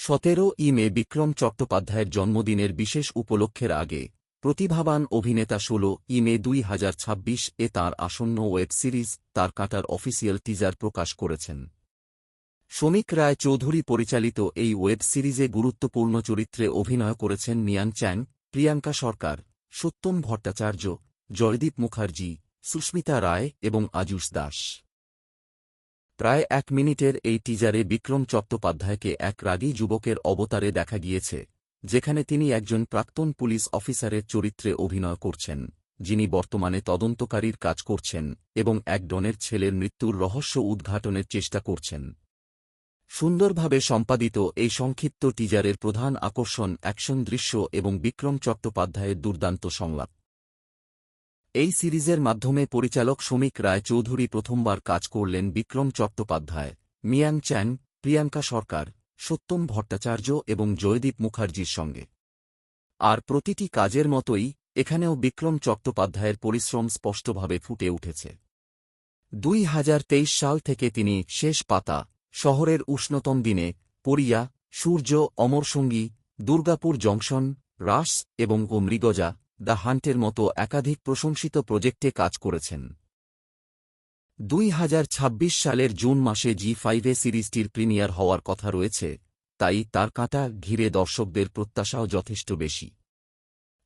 17 মে বিক্রম চট্টোপাধ্যায়ের জন্মদিনের বিশেষ উপলক্ষের আগে প্রতিভাবান অভিনেতা 16 মে 2026 তাঁর আসন্ন ওয়েব সিরিজ তার কাঁটার অফিসিয়াল টিজার প্রকাশ করেছেন। শমিক রায় চৌধুরী পরিচালিত এই ওয়েব সিরিজে গুরুত্বপূর্ণ চরিত্রে অভিনয় করেছেন মিয়ান চ্যাং, প্রিয়াঙ্কা সরকার, সত্যম ভট্টাচার্য, জয়দীপ মুখার্জি, সুস্মিতা রায় এবং আজুস দাস। প্রায় 1 মিনিটের এই টিজারে বিক্রম চট্টোপাধ্যায়কে এক রাগী যুবকের অবতারে দেখা গিয়েছে, যেখানে তিনি একজন প্রাক্তন পুলিশ অফিসারের চরিত্রে অভিনয় করছেন, যিনি বর্তমানে তদন্তকারীর কাজ করছেন এবং এক ডনের ছেলের মৃত্যুর রহস্য উদ্ঘাটনের চেষ্টা করছেন। সুন্দরভাবে সম্পাদিত এই সংক্ষিপ্ত টিজারের প্রধান আকর্ষণ অ্যাকশন দৃশ্য এবং বিক্রম চট্টোপাধ্যায়ের দুর্দান্ত সংলাপ। এই সিরিজের মাধ্যমে পরিচালক শমিক রায় চৌধুরী প্রথমবার কাজ করলেন বিক্রম চট্টোপাধ্যায়, মিয়ান চ্যাং, প্রিয়াঙ্কা সরকার, সত্যম ভট্টাচার্য এবং জয়দীপ মুখার্জির সঙ্গে। আর প্রতিটি কাজের মতোই এখানেও বিক্রম চট্টোপাধ্যায়ের পরিশ্রম স্পষ্টভাবে ফুটে উঠেছে। 2023 সাল থেকে তিনি শেষ পাতা, শহরের উষ্ণতম দিনে, পরিয়া, সূর্য, অমরসঙ্গী, দুর্গাপুর জংশন, রাস এবং মৃগজা, দ্য হান্টের মতো একাধিক প্রশংসিত প্রজেক্টে কাজ করেছেন। 2026 সালের জুন মাসে জি5 সিরিজটির প্রিমিয়ার হওয়ার কথা রয়েছে, তাই তার কাঁটা ঘিরে দর্শকদের প্রত্যাশাও যথেষ্ট বেশি।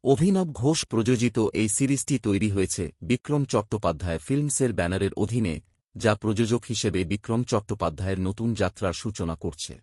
অভিনব ঘোষ প্রযোজিত এই সিরিজটি তৈরি হয়েছে বিক্রম চট্টোপাধ্যায় ফিল্মসের ব্যানারের অধীনে, যা প্রযোজক হিসেবে বিক্রম চট্টোপাধ্যায়ের নতুন যাত্রার সূচনা করছে।